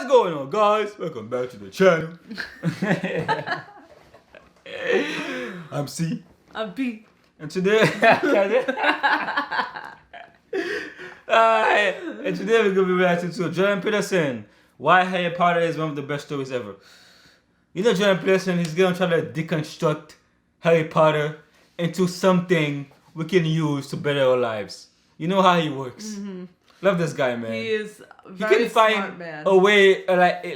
What's going on, guys? Welcome back to the channel. I'm C. I'm B. And today, and today we're gonna be reacting to Jordan Peterson. Why Harry Potter is one of the best stories ever. You know Jordan Peterson, he's gonna try to deconstruct Harry Potter into something we can use to better our lives. You know how he works. Mm-hmm. Love this guy, man. He is very he can find smart, man. a way,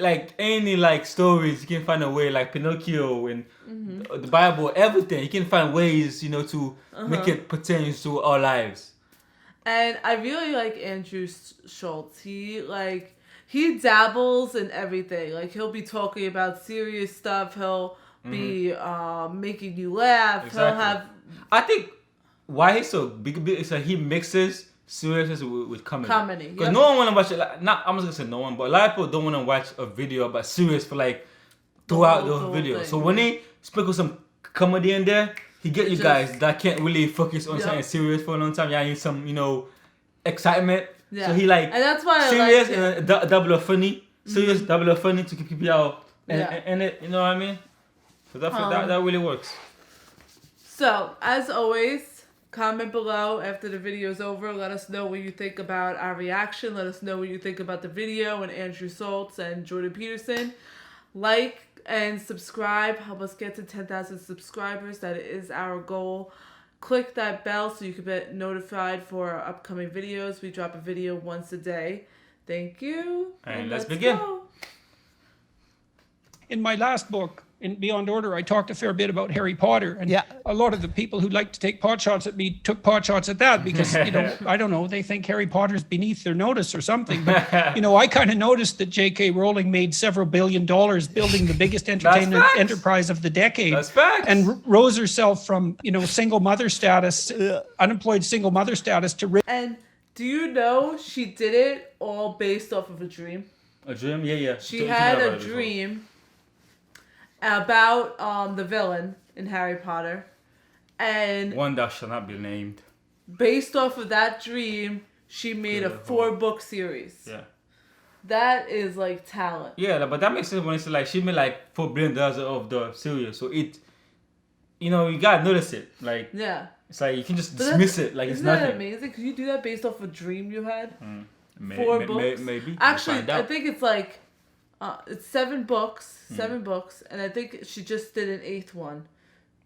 like any stories. He can find a way, like Pinocchio and the Bible, everything. He can find ways, to make it pertain to our lives. And I really like Andrew Schulz. He dabbles in everything. Like, he'll be talking about serious stuff. He'll be making you laugh. Exactly. He'll have. I think why he's so big is that he mixes seriousness with comedy. Because no one want to watch it. I'm just gonna say no one, but a lot of people don't want to watch a video about serious for throughout the video. So when he sprinkle some comedy in there, he get you guys that can't really focus on something serious for a long time. Yeah, you need some excitement. Yeah. So he and that's why serious I like and double or funny. Serious double or funny to keep people out and it. You know what I mean? So that really works. So as always. Comment below after the video is over. Let us know what you think about our reaction. Let us know what you think about the video and Andrew Schulz and Jordan Peterson. Like and subscribe. Help us get to 10,000 subscribers. That is our goal. Click that bell so you can get notified for our upcoming videos. We drop a video once a day. Thank you. And let's begin. Go. In my last book, in Beyond Order, I talked a fair bit about Harry Potter, and a lot of the people who like to take pot shots at me took pot shots at that because, I don't know, they think Harry Potter's beneath their notice or something. But, I kind of noticed that J.K. Rowling made several $1 billion building the biggest entertainment enterprise of the decade. That's facts. And rose herself from, single mother status, unemployed single mother status to... And do you know she did it all based off of a dream? A dream? Yeah. She had a dream about the villain in Harry Potter, and one that shall not be named. Based off of that dream, she made a 4-book series. Yeah, that is talent. Yeah, but that makes sense when it's she made $4 billion of the series, so it, you gotta notice it. It's you can just dismiss it like it's nothing. Isn't that amazing? Could you do that based off a dream you had? 4 books, maybe. Actually, I think it's it's 7 books, and I think she just did an 8th one.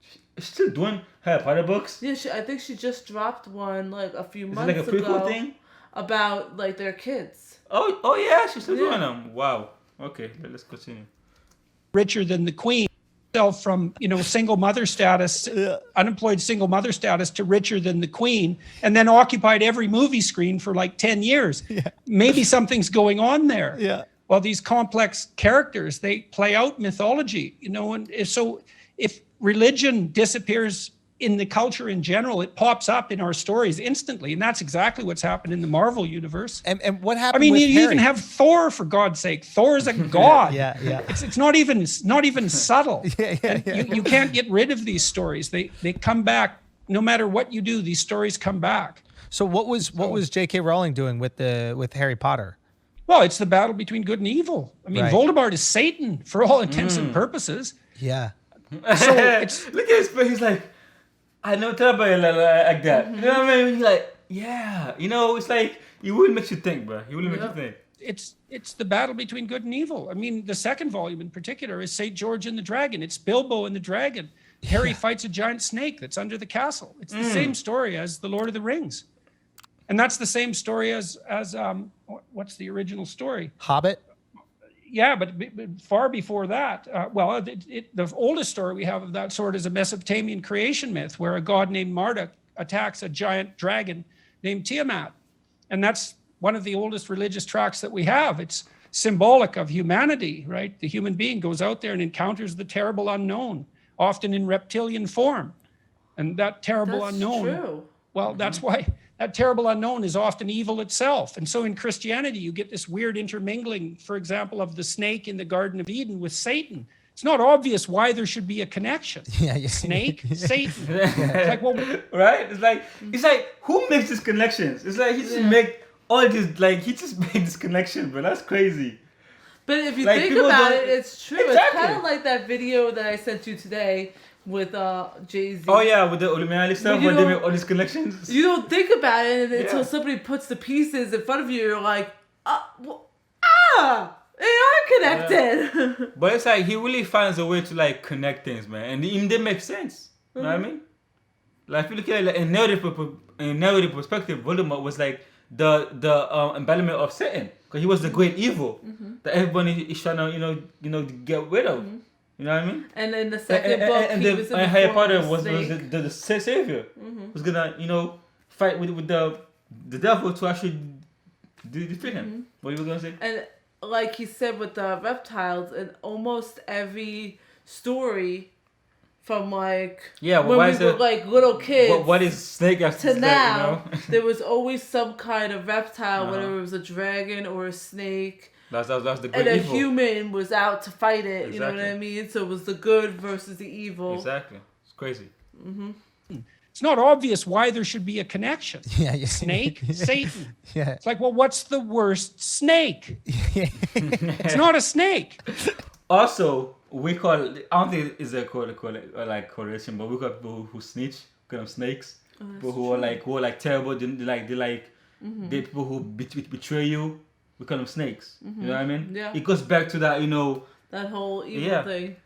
She's still doing Harry Potter books? Yeah, I think she just dropped one a few months ago. Is it a prequel thing? About their kids. Oh yeah, she's still doing them. Wow. Okay, let's continue. Richer than the Queen. From single mother status, unemployed single mother status to richer than the Queen, and then occupied every movie screen for 10 years. Yeah. Maybe something's going on there. Yeah. Well, these complex characters, they play out mythology, and so if religion disappears in the culture in general, it pops up in our stories instantly, and that's exactly what's happened in the Marvel universe. And what happened? I mean, with you Harry? even have Thor, for God's sake. Thor is a god. Yeah. It's not even subtle. You can't get rid of these stories. They come back no matter what you do. These stories come back. So what was J.K. Rowling doing with Harry Potter? Well, it's the battle between good and evil. I mean, Voldemort is Satan for all intents and purposes. Yeah. So it's look at his face. He's I never thought about it like that. You know what I mean? He's yeah. It's he really makes you think, bro. He really makes you think. It's the battle between good and evil. I mean, the second volume in particular is St. George and the Dragon. It's Bilbo and the Dragon. Harry fights a giant snake that's under the castle. It's the same story as The Lord of the Rings. And that's the same story as what's the original story? Hobbit? Yeah, but far before that. The oldest story we have of that sort is a Mesopotamian creation myth where a god named Marduk attacks a giant dragon named Tiamat. And that's one of the oldest religious tracts that we have. It's symbolic of humanity, right? The human being goes out there and encounters the terrible unknown, often in reptilian form. And that terrible unknown... True. Well, that's why... That terrible unknown is often evil itself. And so in Christianity, you get this weird intermingling, for example, of the snake in the Garden of Eden with Satan. It's not obvious why there should be a connection. Snake, Satan. It's well, right? It's who makes these connections? It's he just make all these, he just made this connection, but that's crazy. But if you think about it, it's true. Exactly. It's kind of like that video that I sent you today with Jay-Z. Oh yeah, with the Illuminati stuff where they make all these connections. You don't think about it until somebody puts the pieces in front of you. You're like, they are connected. Yeah. But it's like he really finds a way to like connect things, man, and even they make sense. You know what I mean? Like if you look at it like, in narrative perspective, Voldemort was like the embodiment of Satan, because he was the great evil that everybody is trying to get rid of. You know what I mean? And in the second book, and Harry Potter was the savior, was gonna fight with the devil to actually defeat him. What you were gonna say? And like he said with the reptiles, in almost every story, from when we were like little kids, what is snake after to now, there was always some kind of reptile, whether it was a dragon or a snake. That's the great evil. And a human was out to fight it. Exactly. You know what I mean? So it was the good versus the evil. Exactly. It's crazy. It's not obvious why there should be a connection. Yeah. Snake, Satan. Yeah. It's like, well, what's the worst snake? It's not a snake. Also, we call it, I don't think it's a correlation, but we call people who snitch, call them snakes. People who are like terrible, they people who betray you. We call them snakes. You know what I mean? Yeah. It goes back to that, that whole evil thing.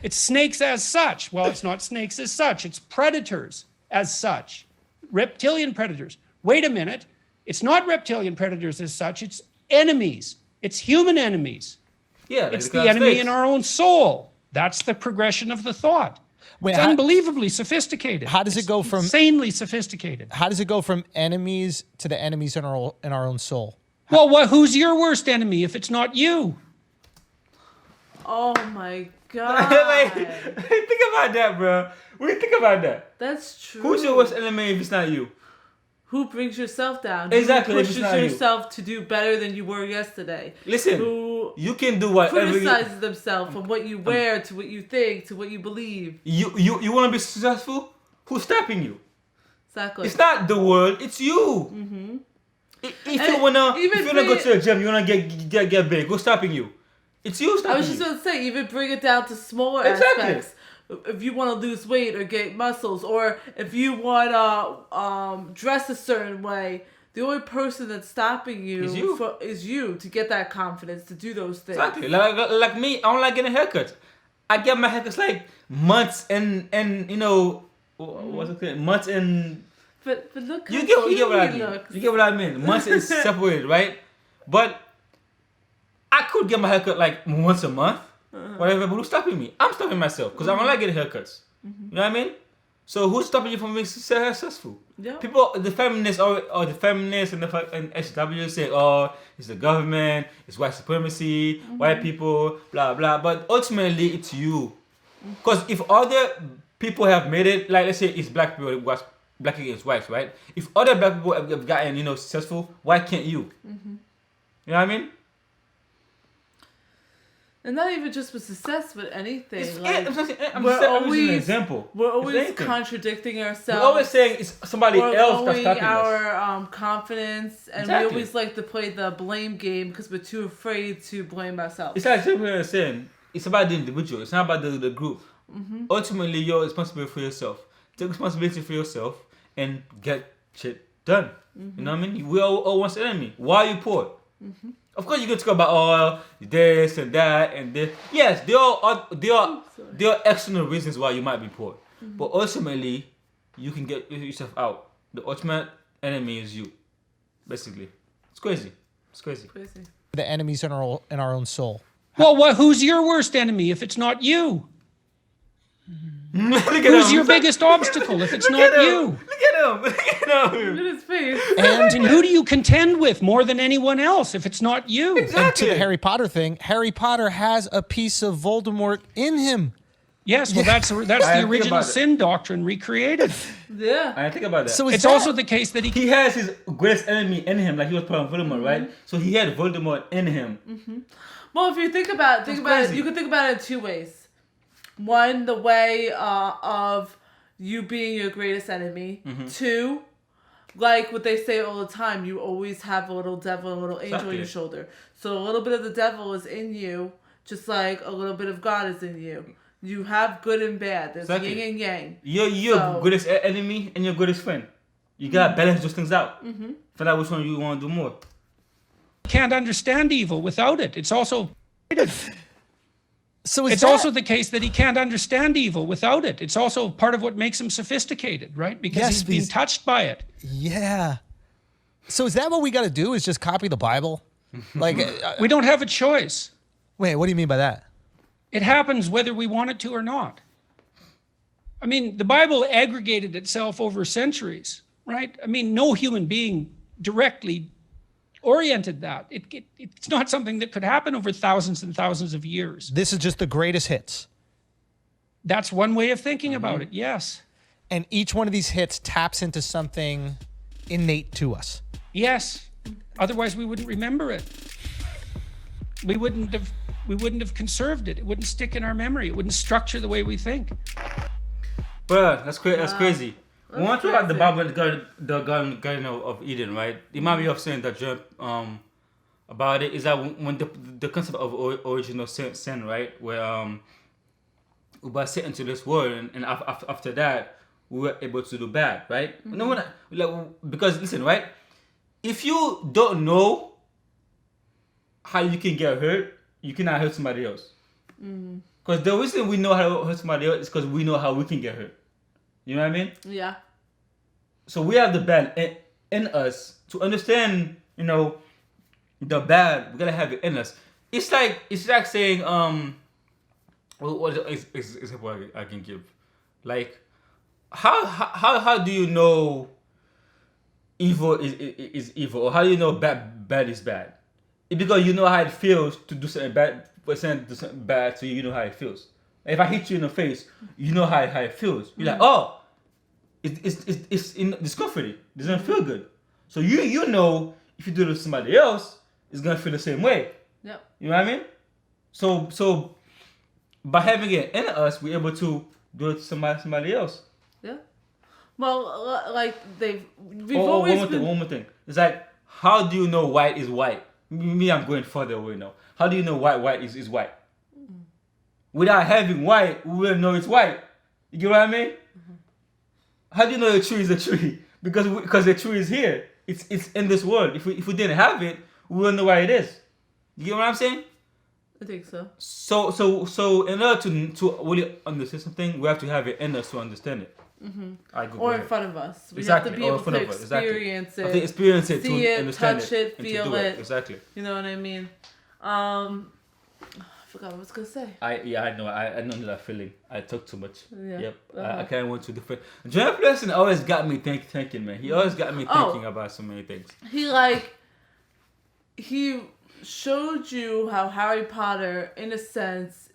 It's snakes as such. Well, it's not snakes as such. It's predators as such. Reptilian predators. Wait a minute. It's not reptilian predators as such. It's enemies. It's human enemies. Yeah. It's the enemy in our own soul. That's the progression of the thought. It's unbelievably sophisticated. How does it go from insanely sophisticated? How does it go from enemies to the enemies in our own soul? Well, who's your worst enemy if it's not you? Oh my God. Think about that, bro. Think about that. That's true. Who's your worst enemy if it's not you? Who brings yourself down? Exactly. Who pushes yourself to do better than you were yesterday? Listen, you can do whatever. Criticizes themselves from what you wear to what you think to what you believe. You want to be successful? Who's stopping you? Exactly. It's not the world. It's you. If you wanna go to the gym, you wanna get big. Who's stopping you? It's you stopping you. I was just gonna say, even bring it down to smaller aspects. If you want to lose weight or get muscles, or if you want to dress a certain way, the only person that's stopping you is you to get that confidence to do those things. Exactly. Like me, I don't like getting haircuts. I get my haircuts like months and what's it called? Months and. But look how you get what I mean. looks. You get what I mean. Months is separated, right? But I could get my haircut like once a month, whatever. But who's stopping me? I'm stopping myself because I don't like getting haircuts. You know what I mean? So who's stopping you from being successful? Yeah. People, the feminists or the feminists and SW say, oh, it's the government, it's white supremacy, white people, blah blah. But ultimately, it's you. Because if other people have made it, like let's say it's black people, black against whites, right? If other black people have gotten, successful, why can't you? You know what I mean? And not even just with success, but anything. I'm always an example. We're always contradicting ourselves. We're always saying it's somebody else that's stopping our confidence, and we always like to play the blame game because we're too afraid to blame ourselves. It's like simply saying it's about the individual. It's not about the group. Ultimately, you're responsible for yourself. Take responsibility for yourself and get shit done. You know what I mean? We all want enemy. Why are you poor? Of course, you can talk about this and that and this. Yes, there are external reasons why you might be poor, but ultimately, you can get yourself out. The ultimate enemy is you, basically. It's crazy. The enemies in our own soul. Well, who's your worst enemy if it's not you? Who's your biggest obstacle if it's not you? Look at him. Look at his face. And who do you contend with more than anyone else if it's not you? Exactly. And to the Harry Potter thing, Harry Potter has a piece of Voldemort in him. Yes, well, that's the original sin doctrine recreated. Yeah. I think about that. So it's also the case that he has his greatest enemy in him, like he was put on Voldemort, right? So he had Voldemort in him. Well, if you think about it, you can think about it in two ways. One, the way of you being your greatest enemy. Two, Like what they say all the time, you always have a little devil and a little angel on your shoulder. So a little bit of the devil is in you, just like a little bit of God is in you. You have good and bad. There's yin and yang. You're greatest enemy and your greatest friend. You gotta balance those things out. Find out which one you want to do more. Can't understand evil without it. It's also... So it's also the case that he can't understand evil without it. It's also part of what makes him sophisticated, right? Because he's been touched by it. Yeah. So is that what we got to do? Is just copy the Bible? Like we don't have a choice. Wait, what do you mean by that? It happens whether we want it to or not. I mean, the Bible aggregated itself over centuries, right? I mean, no human being directly oriented that. It's not something that could happen over thousands and thousands of years. This is just the greatest hits. That's one way of thinking about it, yes. And each one of these hits taps into something innate to us. Yes. Otherwise, we wouldn't remember it. We wouldn't have conserved it. It wouldn't stick in our memory. It wouldn't structure the way we think. Bruh, that's crazy. When I talk about the Bible, the Garden of Eden, right? It might be of saying that about it is that when the concept of original sin, right, where we were sent into this world, and after that we were able to do bad, right? No, because listen, right? If you don't know how you can get hurt, you cannot hurt somebody else. Because the reason we know how to hurt somebody else is because we know how we can get hurt. You know what I mean? Yeah. So we have the bad in us to understand, the bad. We gotta have it in us. It's like saying, what example I can give? Like, how do you know evil is evil, or how do you know bad is bad? It's because you know how it feels to do something bad. For something to do something bad, so you know how it feels. If I hit you in the face, you know how it feels. You're like, oh. It's discomforting. It doesn't feel good. So you know if you do it to somebody else, it's gonna feel the same way. Yep. You know what I mean? So by having it in us, we're able to do it to somebody else. Yeah. Well, like we've always one more thing. It's like, how do you know white is white? Me, I'm going further away now. How do you know white is white? Without having white, we will know it's white. You get what I mean? How do you know a tree is a tree? Because the tree is here. It's in this world. If we didn't have it, we wouldn't know where it is. You get what I'm saying? I think so. So in order to really understand something, we have to have it in us to understand it. Or in front of us. We have to be able to experience it. Experience it, see to it, understand touch it, feel it. Exactly. You know what I mean? I forgot what I was gonna say. I know. I know that feeling. I talk too much. Yeah. Yep. I kind of went to different. Jordan Peterson always got me thinking, man. He always got me thinking about so many things. He showed you how Harry Potter, in a sense,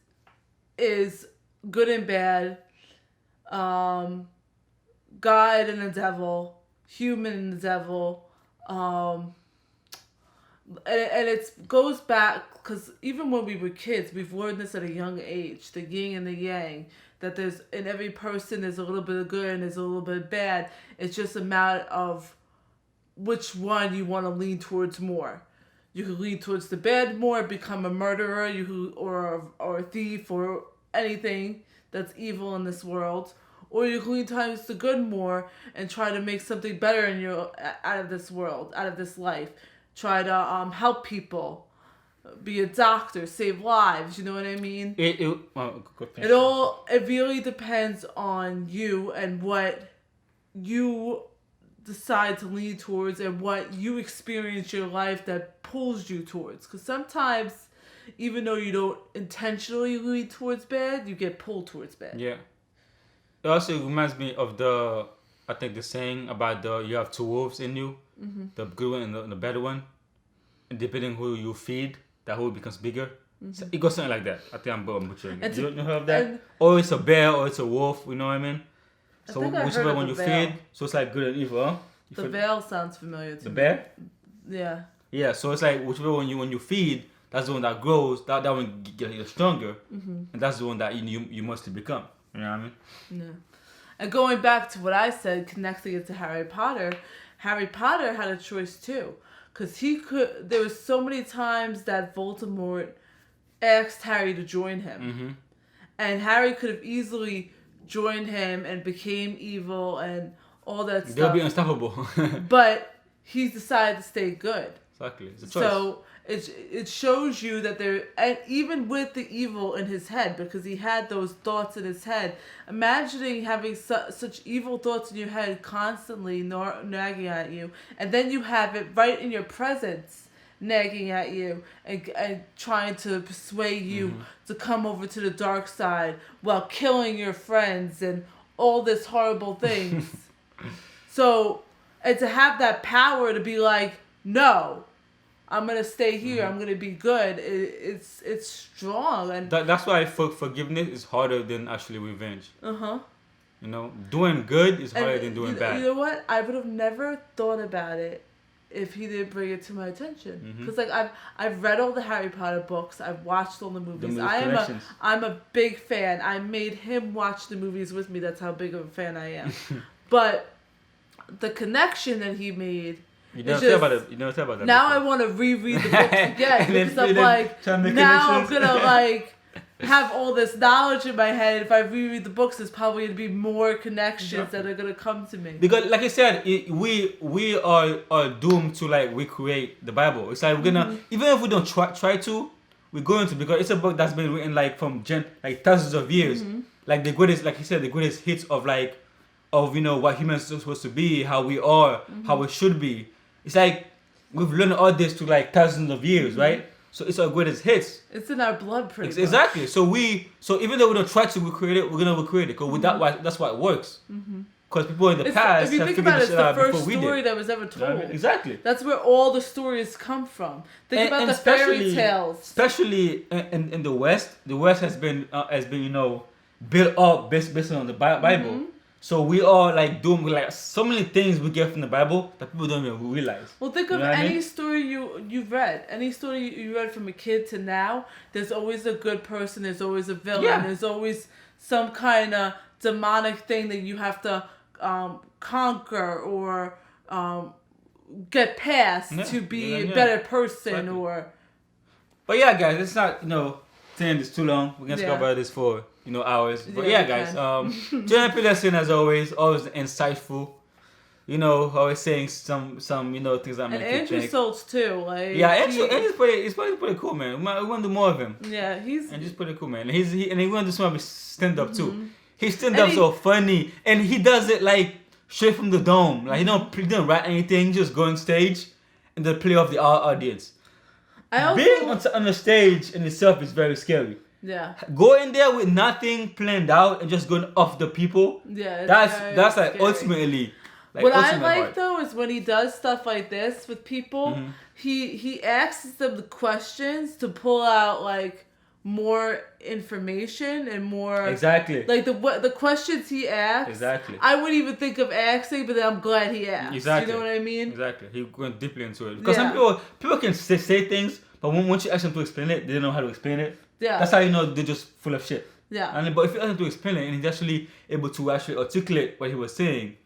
is good and bad, God and the devil, human and the devil, and it goes back, because even when we were kids, we've learned this at a young age, the yin and the yang, that there's, in every person there's a little bit of good and there's a little bit of bad. It's just a matter of which one you want to lean towards more. You can lean towards the bad more, become a murderer, or a thief, or anything that's evil in this world. Or you can lean towards the good more and try to make something better out of this world, out of this life. Try to help people, be a doctor, save lives. You know what I mean? It really depends on you and what you decide to lean towards and what you experience your life that pulls you towards. Because sometimes, even though you don't intentionally lean towards bad, you get pulled towards bad. Yeah. It also reminds me of the saying about you have two wolves in you, the good one and the bad one, and depending who you feed, that wolf becomes bigger. So it goes something like that. I think I'm butchering it. You know of that? Or it's a bear, or it's a wolf. You know what I mean? So whichever one you feed, so it's like good and evil. Huh? The veil sounds familiar to me. The bear? Yeah. Yeah. So it's like whichever one you feed, that's the one that grows. That one gets stronger, and that's the one that you mostly become. You know what I mean? Yeah. And going back to what I said, connecting it to Harry Potter, Harry Potter had a choice too, because there was so many times that Voldemort asked Harry to join him, and Harry could have easily joined him and became evil and all that stuff. They'll be unstoppable. But he decided to stay good. Exactly, it's a choice. So it shows you that and even with the evil in his head, because he had those thoughts in his head, imagining having such evil thoughts in your head constantly nagging at you, and then you have it right in your presence nagging at you and trying to persuade you to come over to the dark side while killing your friends and all this horrible things. So, and to have that power to be like, no, I'm gonna stay here. I'm gonna be good. It's strong, and that's why forgiveness is harder than actually revenge. You know, doing good is harder than doing bad. You know what? I would have never thought about it if he didn't bring it to my attention. Because like I've read all the Harry Potter books. I've watched all the movies. I'm a big fan. I made him watch the movies with me. That's how big of a fan I am. But the connection that he made. You never tell about it. You never tell about that. Now before. I want to reread the books again because I'm like, now I'm gonna like have all this knowledge in my head. If I reread the books, there's probably gonna be more connections that are gonna come to me. Because, like I said, we are doomed to like recreate the Bible. It's like we're gonna even if we don't try to, we're going to, because it's a book that's been written like from like thousands of years. Like the greatest, like you said, the greatest hits of like you know what humans are supposed to be, how we are, how we should be. It's like we've learned all this to like thousands of years, right? So it's our greatest hits. It's in our blood, pretty much. Exactly. So even though we don't try to recreate it, we're gonna recreate it because that's why it works. Because people in the past have figured this shit out before we did. It's the first story that was ever told. Exactly. That's where all the stories come from. Think about the fairy tales. Especially in the West has been you know built up based on the Bible. So we are like doing like so many things we get from the Bible that people don't even realize. Well, think of any story you've read. Any story you read from a kid to now. There's always a good person. There's always a villain. Yeah. There's always some kind of demonic thing that you have to conquer or get past to be a better person. Exactly. Or. But yeah, guys, it's not saying this too long. We're gonna talk about this for hours. But yeah, guys, Jordan Peterson, as always insightful. Always saying some things that make you think. And Andrew Schulz too, like Andrew's pretty cool, man. We want to do more of him. Yeah, Andrew's pretty cool, man. He want to do some of his stand up too. His stand up so funny, and he does it like straight from the dome. Like he don't write anything, just go on stage and then play off the audience. Being on the stage in itself is very scary. Yeah. Go in there with nothing planned out and just going off the people. Yeah. That's like scary. Ultimately. What I like though is when he does stuff like this with people, he asks them the questions to pull out like more information and more like the questions he asks. Exactly. I wouldn't even think of asking, but then I'm glad he asked. Exactly. You know what I mean? Exactly. He went deeply into it because some people can say things, but once you ask them to explain it, they don't know how to explain it. Yeah. That's how you know they're just full of shit. Yeah. But if you ask him to explain it and he's actually able to actually articulate what he was saying,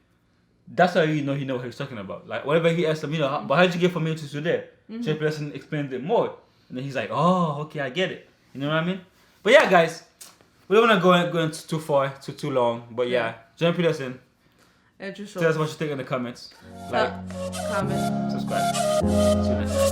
that's how you know he knows what he's talking about. Like whatever he asked him, but how'd you get from here to there? Jordan Peterson explained it more, and then he's like, "Oh, okay, I get it." You know what I mean? But yeah, guys, we don't want to go into too far, too long. But yeah, Jordan Peterson. Andrew Schulz. Tell us what you think in the comments. Like, comment, subscribe. See you next time.